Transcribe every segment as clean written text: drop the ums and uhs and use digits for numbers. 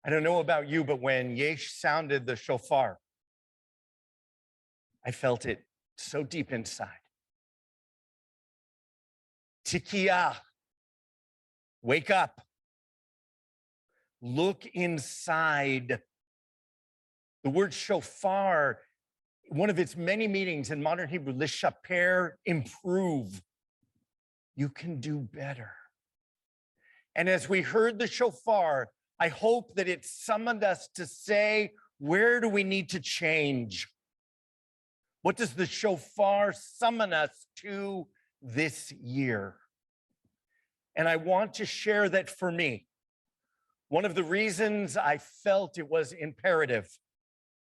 I don't know about you, but when Yesh sounded the shofar, I felt it so deep inside. Tikiyah, wake up. Look inside. The word shofar, one of its many meanings in modern Hebrew, lishaper, improve. You can do better. And as we heard the shofar, I hope that it summoned us to say, where do we need to change? What does the shofar summon us to this year? And I want to share that for me, one of the reasons I felt it was imperative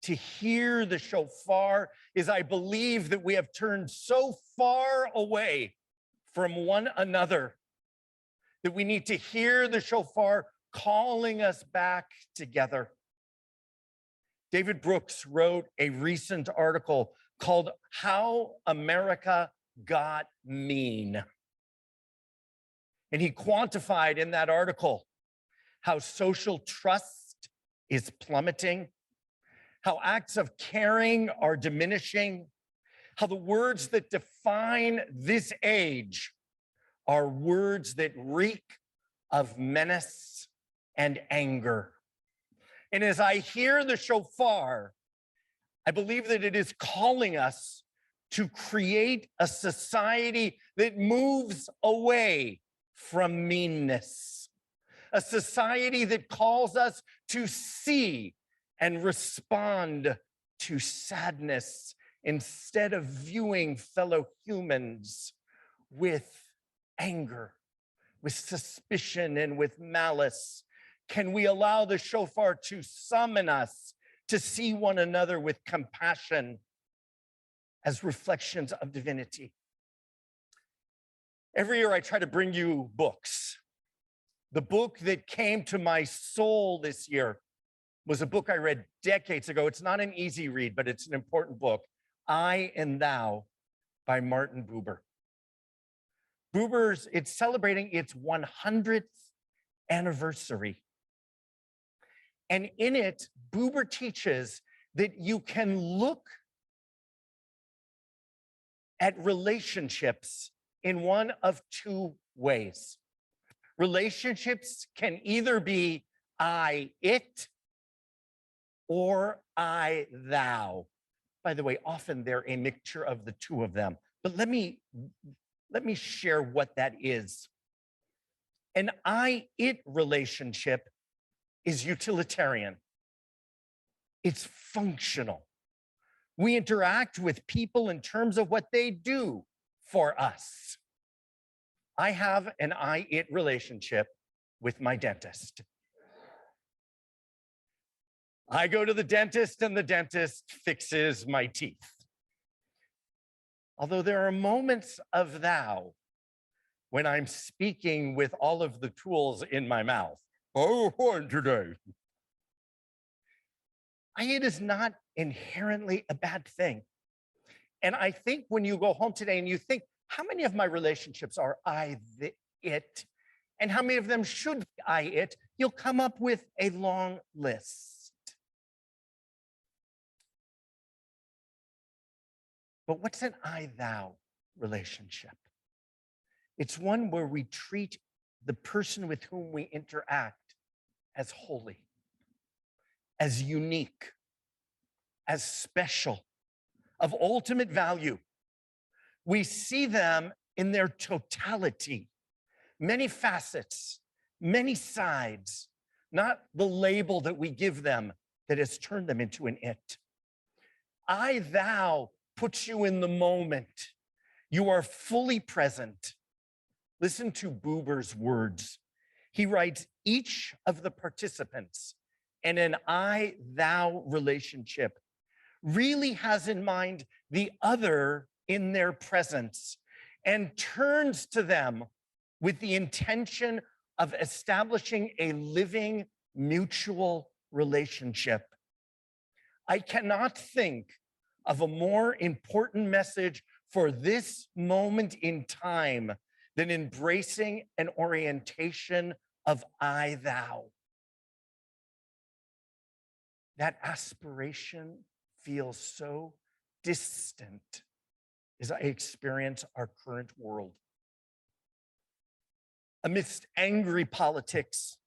to hear the shofar is I believe that we have turned so far away from one another that we need to hear the shofar calling us back together. David Brooks wrote a recent article called How America Got Mean. And he quantified in that article how social trust is plummeting, how acts of caring are diminishing, how the words that define this age are words that reek of menace and anger. And as I hear the shofar, I believe that it is calling us to create a society that moves away from meanness, a society that calls us to see and respond to sadness instead of viewing fellow humans with anger, with suspicion, and with malice. Can we allow the shofar to summon us to see one another with compassion as reflections of divinity? Every year I try to bring you books. The book that came to my soul this year was a book I read decades ago. It's not an easy read, but it's an important book, I and Thou by Martin Buber. It's celebrating its 100th anniversary. And in it, Buber teaches that you can look at relationships in one of two ways. Relationships can either be I, it, or I, thou. By the way, often they're a mixture of the two of them. But let me share what that is. An I-it relationship is utilitarian. It's functional. We interact with people in terms of what they do for us. I have an I-it relationship with my dentist. I go to the dentist and the dentist fixes my teeth. Although there are moments of thou when I'm speaking with all of the tools in my mouth. Oh, what today? It is not inherently a bad thing. And I think when you go home today and you think, how many of my relationships are I, it, and how many of them should be I, it, you'll come up with a long list. But what's an I-thou relationship? It's one where we treat the person with whom we interact as holy, as unique, as special, of ultimate value. We see them in their totality, many facets, many sides, not the label that we give them that has turned them into an it. I, thou puts you in the moment. You are fully present. Listen to Buber's words. He writes, each of the participants in an I-thou relationship really has in mind the other in their presence and turns to them with the intention of establishing a living mutual relationship. I cannot think of a more important message for this moment in time than embracing an orientation of I, thou. that aspiration feels so distant as I experience our current world. Amidst angry politics,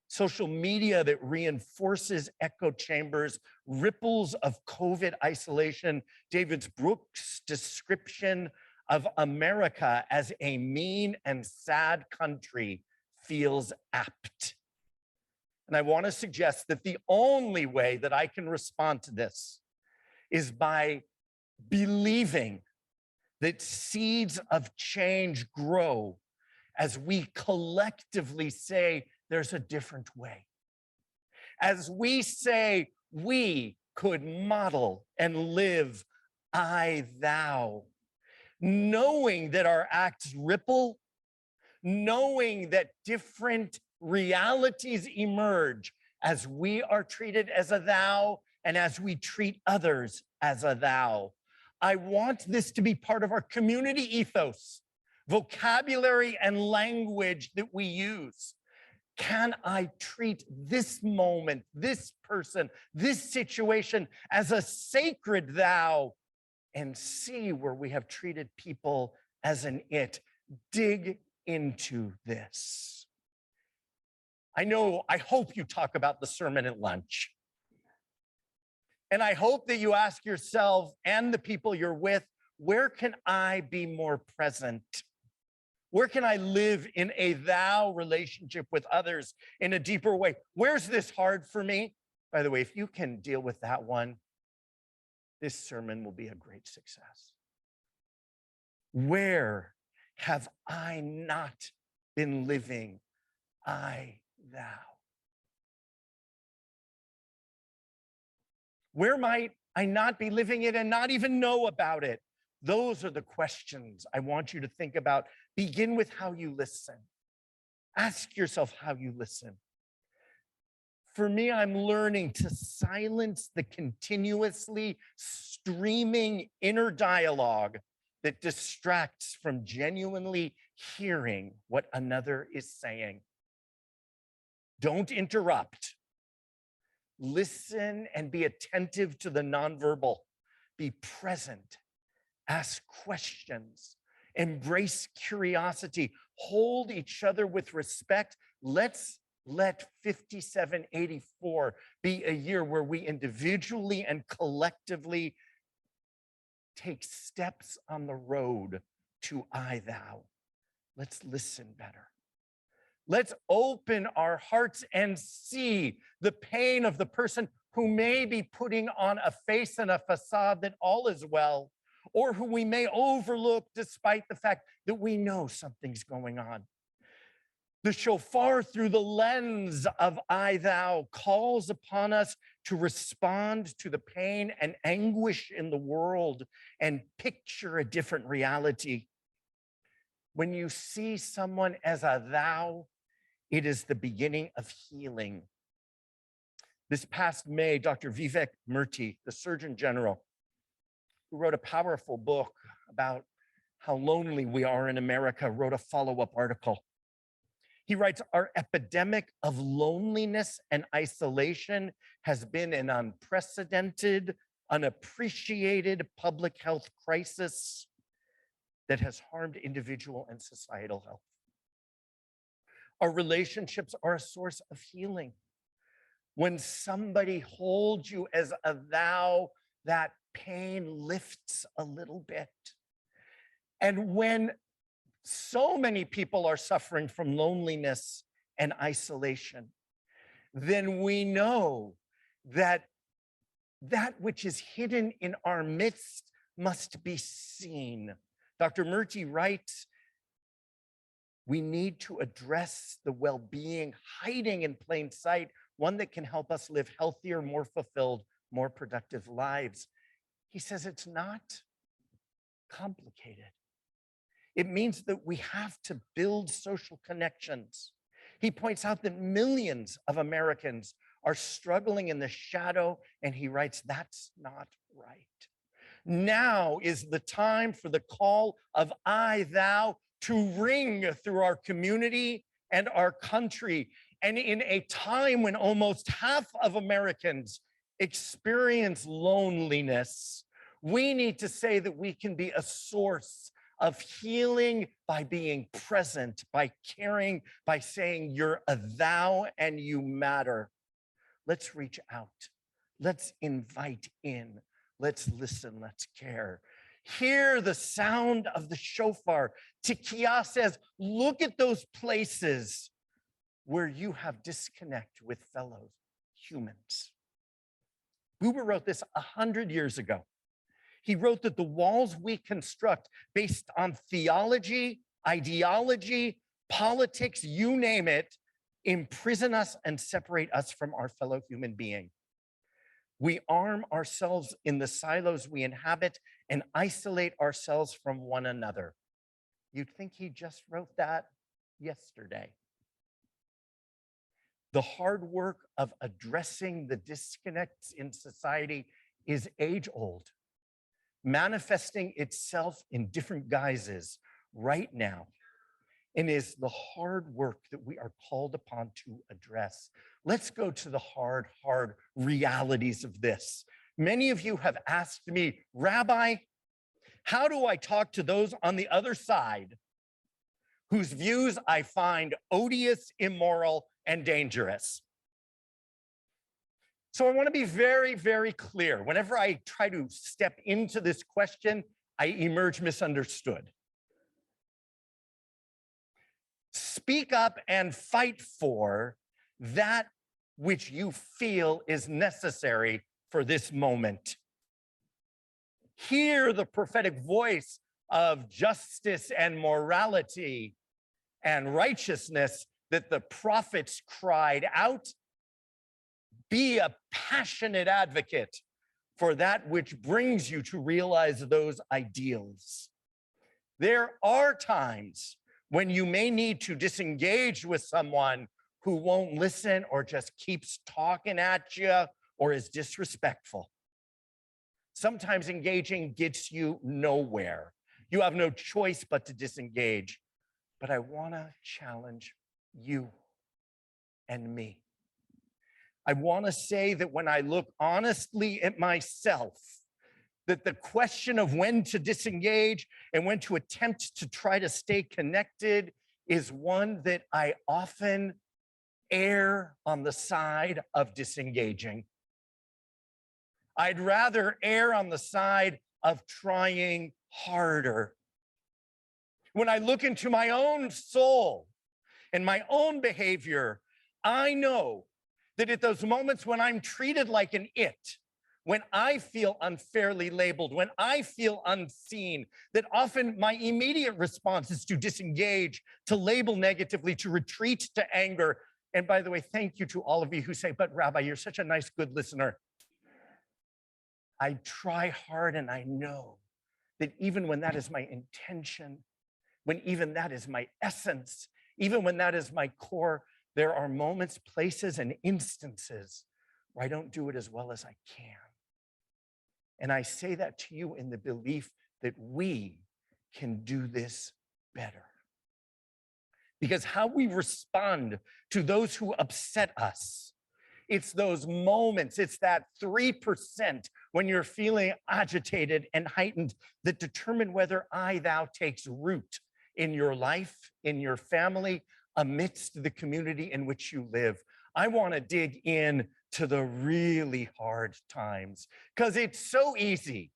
social media that reinforces echo chambers, ripples of COVID isolation, David Brooks' description of America as a mean and sad country feels apt. And I want to suggest that the only way that I can respond to this is by believing that seeds of change grow as we collectively say there's a different way. As we say we could model and live I, thou, knowing that our acts ripple, knowing that different realities emerge as we are treated as a thou and as we treat others as a thou. I want this to be part of our community ethos, vocabulary and language that we use. Can I treat this moment, this person, this situation as a sacred thou and see where we have treated people as an it? Dig into this. I hope you talk about the sermon at lunch. And I hope that you ask yourself and the people you're with, where can I be more present? Where can I live in a thou relationship with others in a deeper way? Where's this hard for me? By the way, if you can deal with that one, this sermon will be a great success. Where have I not been living I, thou? Where might I not be living it and not even know about it? Those are the questions I want you to think about. Begin with how you listen. Ask yourself how you listen. For me, I'm learning to silence the continuously streaming inner dialogue that distracts from genuinely hearing what another is saying. Don't interrupt. Listen and be attentive to the nonverbal. Be present. Ask questions. Embrace curiosity. Hold each other with respect. Let's let 5784 be a year where we individually and collectively take steps on the road to I, thou. Let's listen better. Let's open our hearts and see the pain of the person who may be putting on a face and a facade that all is well, or who we may overlook despite the fact that we know something's going on. The shofar through the lens of I, thou calls upon us to respond to the pain and anguish in the world and picture a different reality. When you see someone as a thou, it is the beginning of healing. This past May, Dr. Vivek Murthy, the Surgeon General, who wrote a powerful book about how lonely we are in America, wrote a follow-up article. He writes, our epidemic of loneliness and isolation has been an unprecedented, unappreciated public health crisis that has harmed individual and societal health. Our relationships are a source of healing. When somebody holds you as a thou, that pain lifts a little bit. And when so many people are suffering from loneliness and isolation, then we know that that which is hidden in our midst must be seen. Dr. Murthy writes, we need to address the well-being hiding in plain sight, one that can help us live healthier, more fulfilled, more productive lives. He says it's not complicated. It means that we have to build social connections. He points out that millions of Americans are struggling in the shadow, and he writes, that's not right. Now is the time for the call of I, thou to ring through our community and our country. And in a time when almost half of Americans experience loneliness, we need to say that we can be a source of healing by being present, by caring, by saying you're a thou and you matter. Let's reach out. Let's invite in. Let's listen. Let's care. Hear the sound of the shofar. Tikiah says, look at those places where you have disconnect with fellow humans. Buber wrote this 100 years ago. He wrote that the walls we construct based on theology, ideology, politics, you name it, imprison us and separate us from our fellow human being. We arm ourselves in the silos we inhabit and isolate ourselves from one another. You'd think he just wrote that yesterday. The hard work of addressing the disconnects in society is age-old, manifesting itself in different guises right now, and is the hard work that we are called upon to address. Let's go to the hard realities of this. Many of you have asked me, Rabbi, how do I talk to those on the other side whose views I find odious, immoral, and dangerous? So I want to be very, very clear. Whenever I try to step into this question, I emerge misunderstood. Speak up and fight for that which you feel is necessary for this moment. Hear the prophetic voice of justice and morality and righteousness that the prophets cried out. Be a passionate advocate for that which brings you to realize those ideals. There are times when you may need to disengage with someone who won't listen or just keeps talking at you or is disrespectful. Sometimes engaging gets you nowhere. You have no choice but to disengage. But I want to challenge you and me. I want to say that when I look honestly at myself, that the question of when to disengage and when to attempt to try to stay connected is one that I often err on the side of disengaging. I'd rather err on the side of trying harder. When I look into my own soul and my own behavior, I know that at those moments when I'm treated like an it, when I feel unfairly labeled, when I feel unseen, that often my immediate response is to disengage, to label negatively, to retreat to anger. And by the way, thank you to all of you who say, but Rabbi, you're such a nice, good listener. I try hard and I know that even when that is my intention, when even that is my essence, even when that is my core, there are moments, places, and instances where I don't do it as well as I can. And I say that to you in the belief that we can do this better. Because how we respond to those who upset us, it's those moments, it's that 3% when you're feeling agitated and heightened that determine whether thou takes root in your life, in your family, amidst the community in which you live. I want to dig in to the really hard times because it's so easy,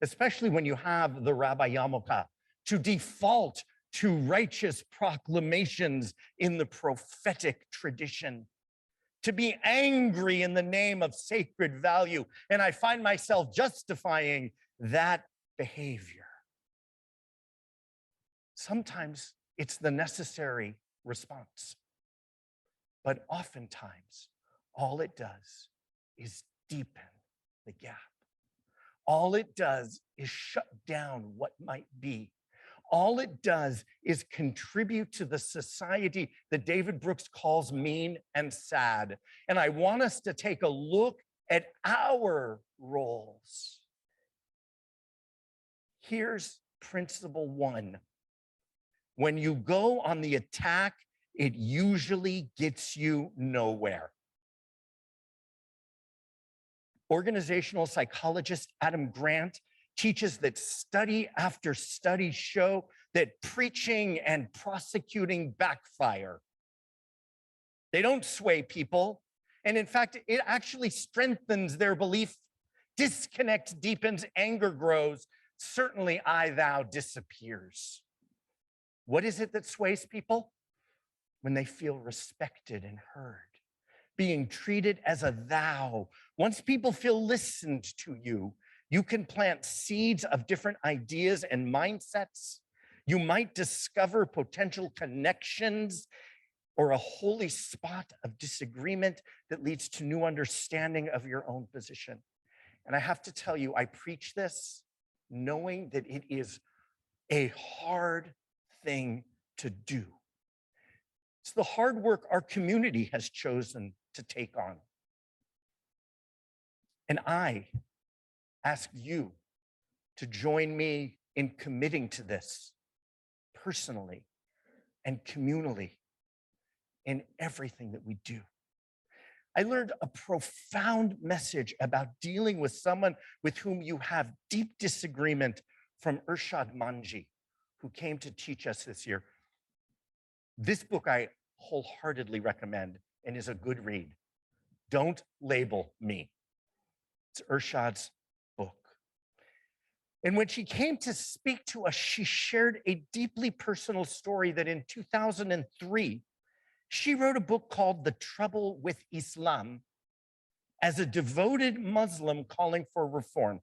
especially when you have the Rabbi Yamoka, to default to righteous proclamations in the prophetic tradition, to be angry in the name of sacred value. And I find myself justifying that behavior. Sometimes it's the necessary response, but oftentimes all it does is deepen the gap. All it does is shut down what might be. All it does is contribute to the society that David Brooks calls mean and sad. And I want us to take a look at our roles. Here's principle one. When you go on the attack, it usually gets you nowhere. Organizational psychologist Adam Grant teaches that study after study show that preaching and prosecuting backfire. They don't sway people. And in fact, it actually strengthens their belief. Disconnect deepens, anger grows. Certainly I, thou disappears. What is it that sways people? When they feel respected and heard, being treated as a thou. Once people feel listened to you, you can plant seeds of different ideas and mindsets. You might discover potential connections or a holy spot of disagreement that leads to new understanding of your own position. And I have to tell you, I preach this knowing that it is a hard thing to do. It's the hard work our community has chosen to take on. And I ask you to join me in committing to this personally and communally in everything that we do. I learned a profound message about dealing with someone with whom you have deep disagreement from Irshad Manji, who came to teach us this year. This book I wholeheartedly recommend and is a good read. Don't label me. It's Irshad's book. And when she came to speak to us, she shared a deeply personal story that in 2003, she wrote a book called The Trouble with Islam as a devoted Muslim calling for reform.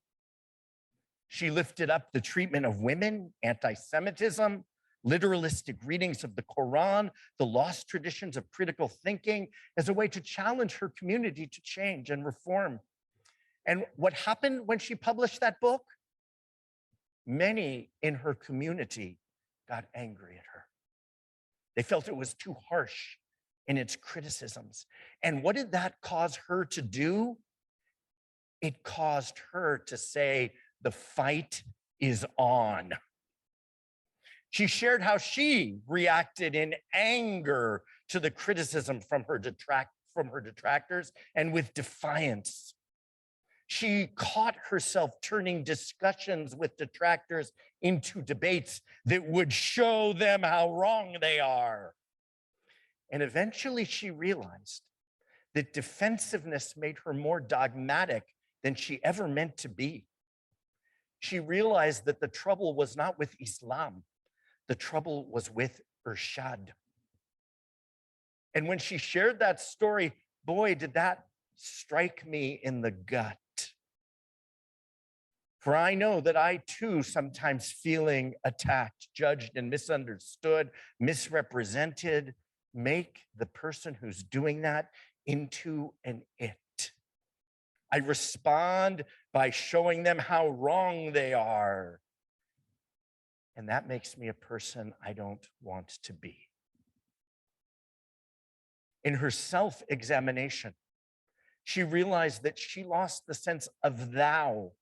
She lifted up the treatment of women, anti-Semitism, literalistic readings of the Quran, the lost traditions of critical thinking as a way to challenge her community to change and reform. And what happened when she published that book? Many in her community got angry at her. They felt it was too harsh in its criticisms. And what did that cause her to do? It caused her to say, the fight is on. She shared how she reacted in anger to the criticism from her detractors and with defiance. She caught herself turning discussions with detractors into debates that would show them how wrong they are. And eventually she realized that defensiveness made her more dogmatic than she ever meant to be. She realized that the trouble was not with Islam. The trouble was with Irshad. And when she shared that story, boy, did that strike me in the gut. For I know that I too sometimes feeling attacked, judged, and misunderstood, misrepresented, make the person who's doing that into an it. I respond by showing them how wrong they are. And that makes me a person I don't want to be. In her self-examination, she realized that she lost the sense of thou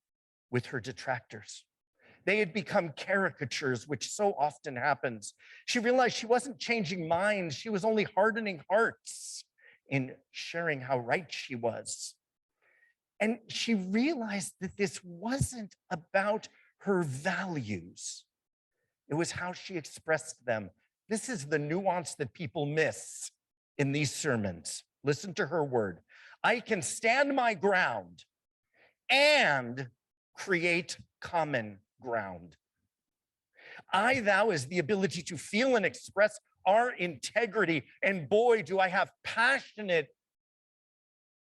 with her detractors. They had become caricatures, which so often happens. She realized she wasn't changing minds, she was only hardening hearts in sharing how right she was. And she realized that this wasn't about her values. It was how she expressed them. This is the nuance that people miss in these sermons. Listen to her word. I can stand my ground and create common ground. I, thou is the ability to feel and express our integrity. And boy, do I have passionate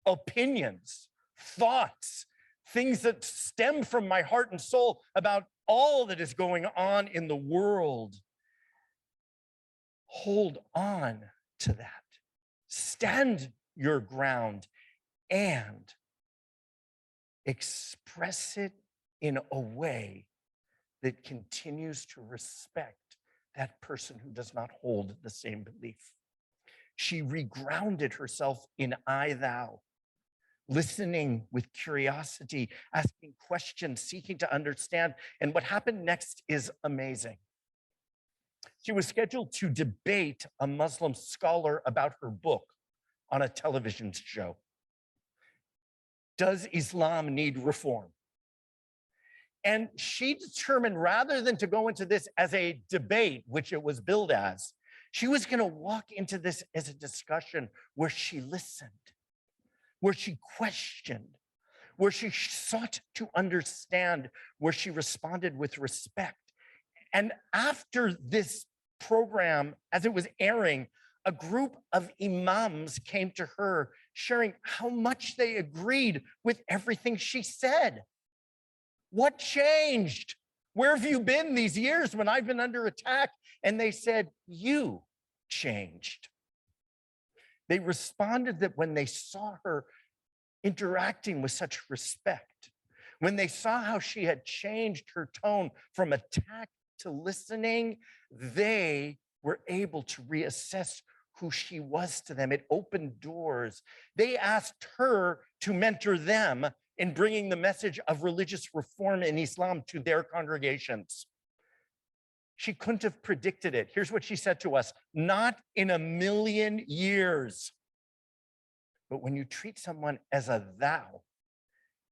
opinions, thoughts, things that stem from my heart and soul about all that is going on in the world. Hold on to that. Stand your ground and express it in a way that continues to respect that person who does not hold the same belief. She regrounded herself in I, thou, listening with curiosity, asking questions, seeking to understand. And what happened next is amazing. She was scheduled to debate a Muslim scholar about her book on a television show. does Islam need reform? And she determined, rather than to go into this as a debate, which it was billed as, she was going to walk into this as a discussion where she listened, where she questioned, where she sought to understand, where she responded with respect. And after this program, as it was airing, a group of imams came to her sharing how much they agreed with everything she said. What changed? Where have you been these years when I've been under attack? And they said, you changed. They responded that when they saw her interacting with such respect, when they saw how she had changed her tone from attack to listening, they were able to reassess who she was to them. It opened doors. They asked her to mentor them in bringing the message of religious reform in Islam to their congregations. She couldn't have predicted it. Here's what she said to us: not in a million years. But when you treat someone as a thou,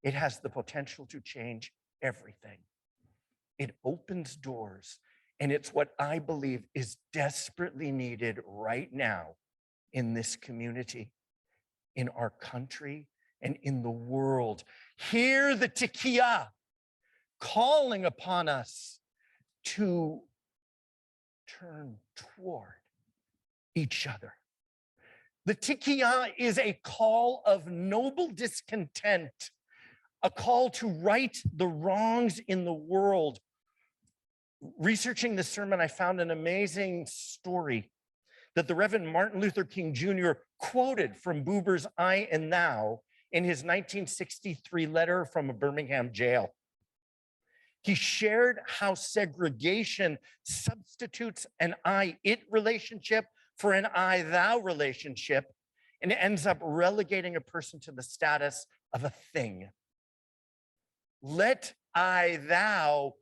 it has the potential to change everything. It opens doors, and it's what I believe is desperately needed right now in this community, in our country, and in the world. Hear the tikiyah calling upon us to turn toward each other. The tikiyah is a call of noble discontent, a call to right the wrongs in the world. Researching this sermon, I found an amazing story that the Reverend Martin Luther King Jr. quoted from Buber's I and Thou in his 1963 letter from a Birmingham jail. He shared how segregation substitutes an I-it relationship for an I-thou relationship and ends up relegating a person to the status of a thing. Let I-thou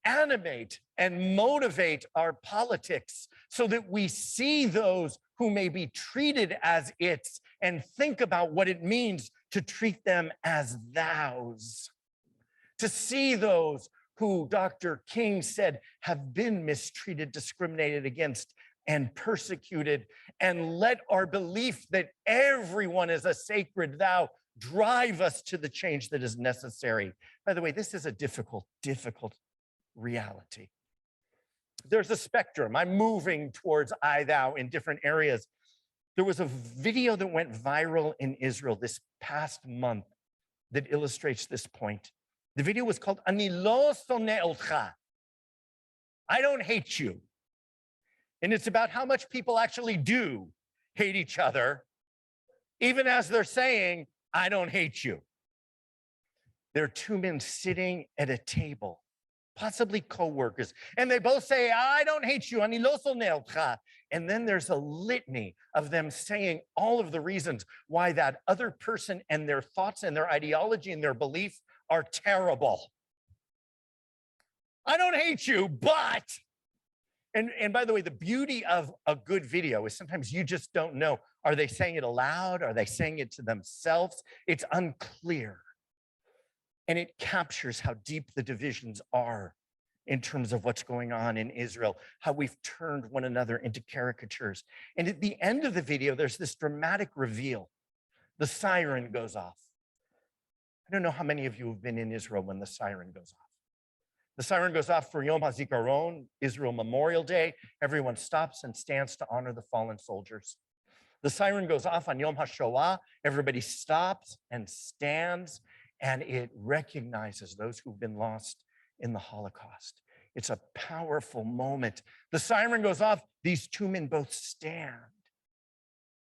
animate and motivate our politics so that we see those who may be treated as its and think about what it means to treat them as thous. To see those who Dr. King said have been mistreated, discriminated against, and persecuted, and let our belief that everyone is a sacred thou drive us to the change that is necessary. By the way, this is a difficult reality. There's a spectrum. I'm moving towards I, thou in different areas. There was a video that went viral in Israel this past month that illustrates this point. The video was called Ani lo soneh otcha. I don't hate you. And it's about how much people actually do hate each other, even as they're saying, I don't hate you. There are two men sitting at a table, possibly co-workers, and they both say, I don't hate you, ani lo soneh otcha. And then there's a litany of them saying all of the reasons why that other person and their thoughts and their ideology and their belief are terrible. I don't hate you, but... And by the way, the beauty of a good video is sometimes you just don't know. Are they saying it aloud? Are they saying it to themselves? It's unclear. And it captures how deep the divisions are in terms of what's going on in Israel, how we've turned one another into caricatures. And at the end of the video, there's this dramatic reveal. The siren goes off. I don't know how many of you have been in Israel when the siren goes off. The siren goes off for Yom HaZikaron, Israel Memorial Day. Everyone stops and stands to honor the fallen soldiers. The siren goes off on Yom HaShoah. Everybody stops and stands, and it recognizes those who've been lost in the Holocaust. It's a powerful moment. The siren goes off. These two men both stand.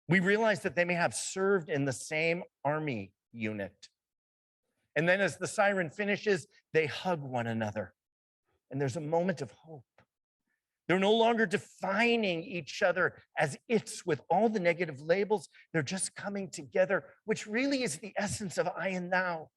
We realize that they may have served in the same army unit. And then as the siren finishes, they hug one another. And there's a moment of hope. They're no longer defining each other as it's with all the negative labels. They're just coming together, which really is the essence of I and thou.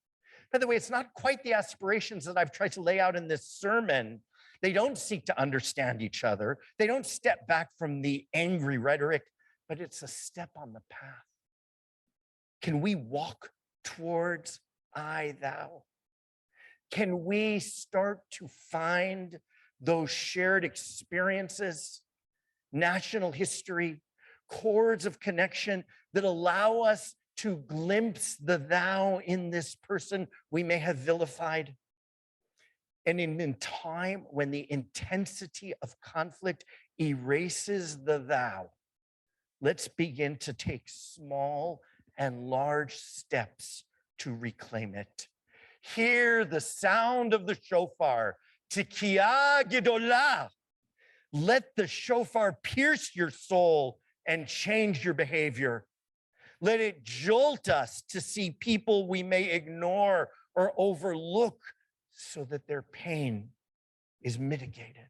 By the way, it's not quite the aspirations that I've tried to lay out in this sermon. They don't seek to understand each other. They don't step back from the angry rhetoric, but it's a step on the path. Can we walk towards I, thou? Can we start to find those shared experiences, national history, cords of connection that allow us to glimpse the thou in this person we may have vilified? And in a time when the intensity of conflict erases the thou, let's begin to take small and large steps to reclaim it. Hear the sound of the shofar, Tikiyah Gedolah. Let the shofar pierce your soul and change your behavior. Let it jolt us to see people we may ignore or overlook so that their pain is mitigated.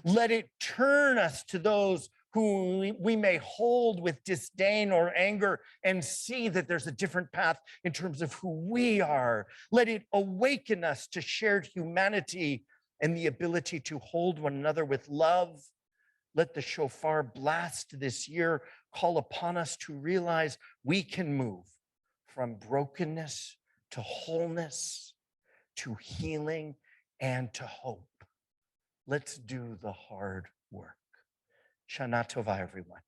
Let it turn us to those who we may hold with disdain or anger and see that there's a different path in terms of who we are. Let it awaken us to shared humanity and the ability to hold one another with love. Let the shofar blast this year call upon us to realize we can move from brokenness to wholeness, to healing and to hope. Let's do the hard work. Shana Tova, everyone.